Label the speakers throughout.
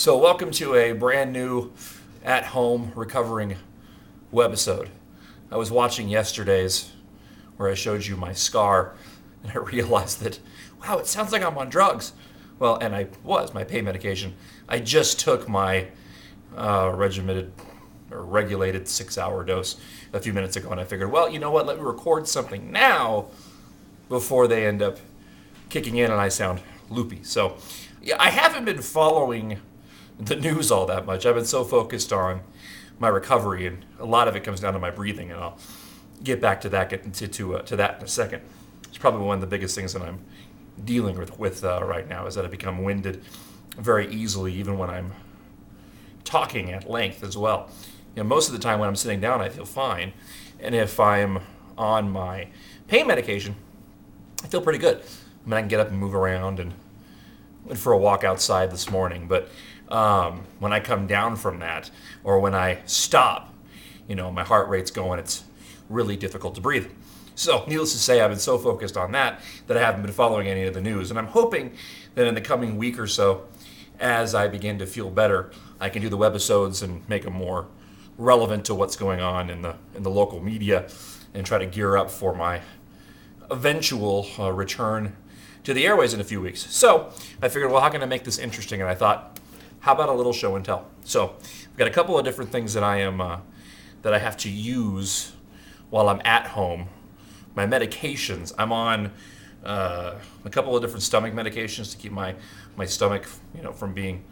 Speaker 1: So, welcome to a brand new at home recovering webisode. I was watching yesterday's where I showed you my scar and I realized that, wow, it sounds like I'm on drugs. Well, and I was, my pain medication. I just took my regimented or regulated 6 hour dose a few minutes ago, and I figured, well, you know what, let me record something now before they end up kicking in and I sound loopy. So, yeah, I haven't been following the news all that much. I've been so focused on my recovery, and a lot of it comes down to my breathing, and I'll get back to that, get to that in a second. It's probably one of the biggest things that I'm dealing with right now is that I become winded very easily, even when I'm talking at length as well. Most of the time when I'm sitting down, I feel fine, and if I'm on my pain medication, I feel pretty good. I mean, I can get up and move around, and went for a walk outside this morning, but when I come down from that, or when I stop, my heart rate's going, it's really difficult to breathe. So, needless to say, I've been so focused on that I haven't been following any of the news, and I'm hoping that in the coming week or so, as I begin to feel better, I can do the webisodes and make them more relevant to what's going on in the local media, and try to gear up for my eventual return to the airways in a few weeks. So I figured, well, how can I make this interesting? And I thought, how about a little show and tell? So I've got a couple of different things that I have to use while I'm at home. My medications, I'm on a couple of different stomach medications to keep my stomach, from being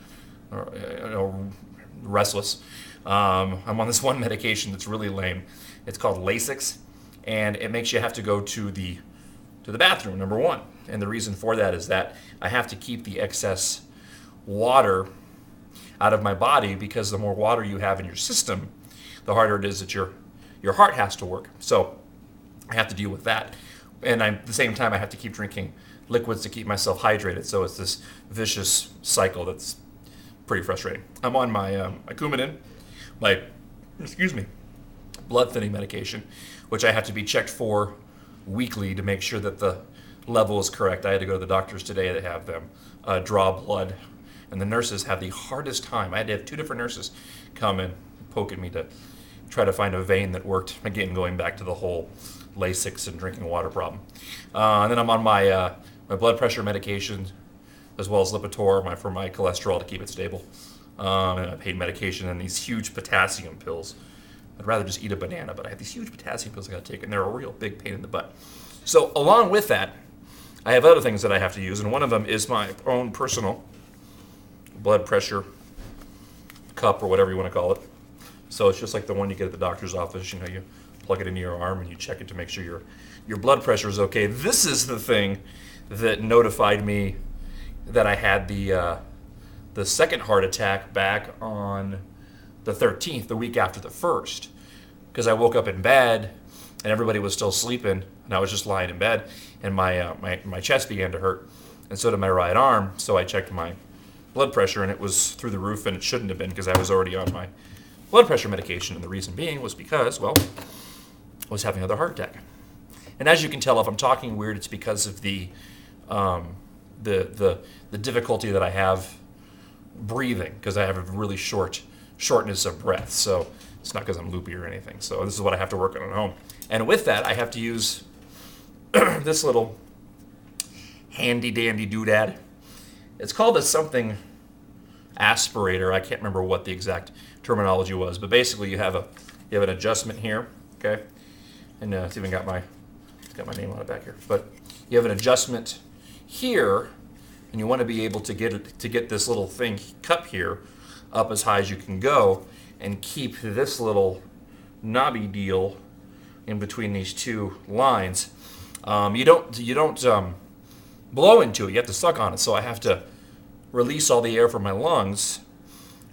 Speaker 1: restless. I'm on this one medication that's really lame. It's called Lasix, and it makes you have to go to the bathroom, number one. And the reason for that is that I have to keep the excess water out of my body, because the more water you have in your system, the harder it is that your heart has to work. So I have to deal with that. And at the same time, I have to keep drinking liquids to keep myself hydrated. So it's this vicious cycle that's pretty frustrating. I'm on my Coumadin, my blood thinning medication, which I have to be checked for weekly to make sure that the level is correct. I had to go to the doctors today to have them draw blood, and the nurses have the hardest time. I had to have two different nurses come and poke at me to try to find a vein that worked. Again, going back to the whole Lasix and drinking water problem. And then I'm on my blood pressure medication, as well as Lipitor for my cholesterol to keep it stable, and a pain medication, and these huge potassium pills. I'd rather just eat a banana, but I have these huge potassium pills I got to take, and they're a real big pain in the butt. So along with that, I have other things that I have to use, and one of them is my own personal blood pressure cup, or whatever you want to call it. So it's just like the one you get at the doctor's office. You plug it into your arm and you check it to make sure your blood pressure is okay. This is the thing that notified me that I had the second heart attack back on the 13th, the week after the first, because I woke up in bed and everybody was still sleeping, and I was just lying in bed, and my chest began to hurt, and so did my right arm. So I checked my blood pressure, and it was through the roof, and it shouldn't have been, because I was already on my blood pressure medication, and the reason being was because, well, I was having another heart attack. And as you can tell, if I'm talking weird, it's because of the difficulty that I have breathing, because I have a really shortness of breath. So it's not because I'm loopy or anything. So this is what I have to work on at home. And with that, I have to use this little handy dandy doodad. It's called a something aspirator. I can't remember what the exact terminology was, but basically you have an adjustment here, okay? And it's even got my name on it back here. But you have an adjustment here, and you want to be able to get this little cup here up as high as you can go, and keep this little knobby deal in between these two lines. You don't blow into it. You have to suck on it. So I have to release all the air from my lungs,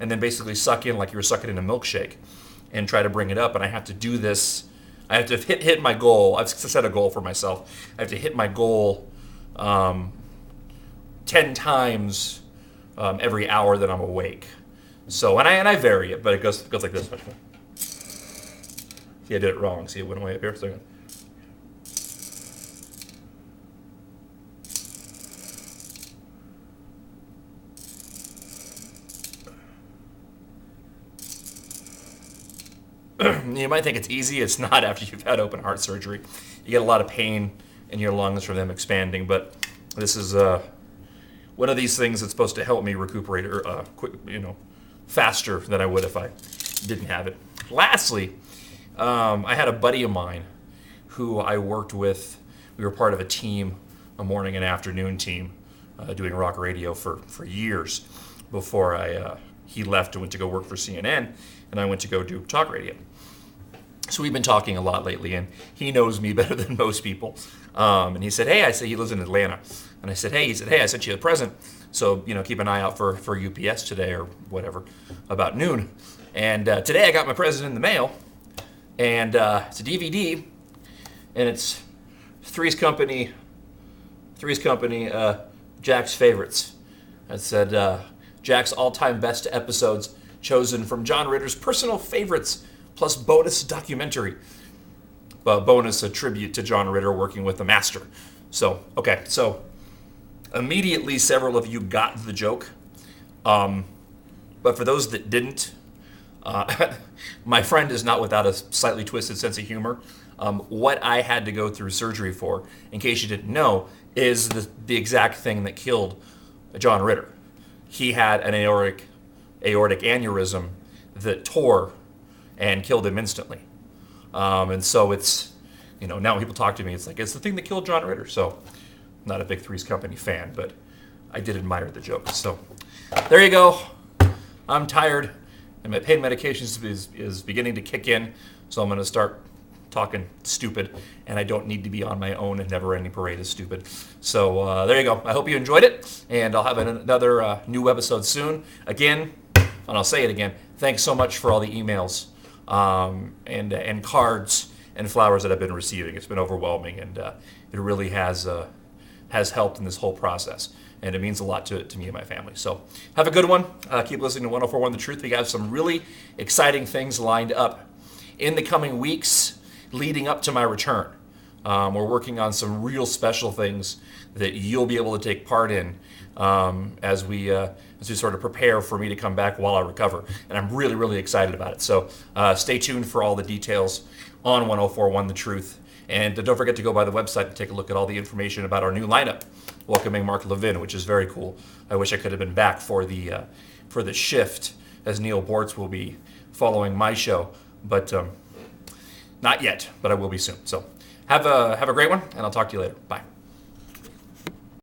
Speaker 1: and then basically suck in like you were sucking in a milkshake, and try to bring it up. And I have to do this. I have to hit my goal. I've set a goal for myself. I have to hit my goal 10 times every hour that I'm awake. So and I vary it, but it goes like this. See, I did it wrong. See, it went away up here. So You might think it's easy. It's not after you've had open heart surgery. You get a lot of pain in your lungs from them expanding, but this is one of these things that's supposed to help me recuperate faster than I would if I didn't have it. Lastly, I had a buddy of mine who I worked with. We were part of a team, a morning and afternoon team, doing rock radio for years before he left and went to go work for CNN, and I went to go do talk radio. So we've been talking a lot lately, and he knows me better than most people. And he said, "Hey," he lives in Atlanta, and I said, "Hey," he said, "Hey, I sent you a present, so keep an eye out for UPS today or whatever, about noon." And today I got my present in the mail, and it's a DVD, and it's Three's Company, Jack's Favorites. It said Jack's all-time best episodes chosen from Jon Ritter's personal favorites, plus bonus documentary. Bonus, a tribute to Jon Ritter working with the master. So immediately several of you got the joke. But for those that didn't, my friend is not without a slightly twisted sense of humor. What I had to go through surgery for, in case you didn't know, is the exact thing that killed Jon Ritter. He had an aortic aneurysm that tore and killed him instantly. And so it's, now when people talk to me, it's like, it's the thing that killed Jon Ritter. So I'm not a big Three's Company fan, but I did admire the joke. So there you go. I'm tired, and my pain medications is beginning to kick in, so I'm going to start talking stupid, and I don't need to be on my own and never-ending parade is stupid. So there you go. I hope you enjoyed it, and I'll have another new webisode soon. Again, and I'll say it again, thanks so much for all the emails and cards and flowers that I've been receiving. It's been overwhelming, and it really has helped in this whole process, and it means a lot to me and my family. So have a good one. Keep listening to 104.1 The Truth. We have some really exciting things lined up in the coming weeks leading up to my return. We're working on some real special things that you'll be able to take part in as we sort of prepare for me to come back while I recover. And I'm really, really excited about it. So stay tuned for all the details on 104.1 The Truth. And don't forget to go by the website and take a look at all the information about our new lineup, welcoming Mark Levin, which is very cool. I wish I could have been back for the shift, as Neil Bortz will be following my show, but not yet, but I will be soon. So have a great one, and I'll talk to you later. Bye.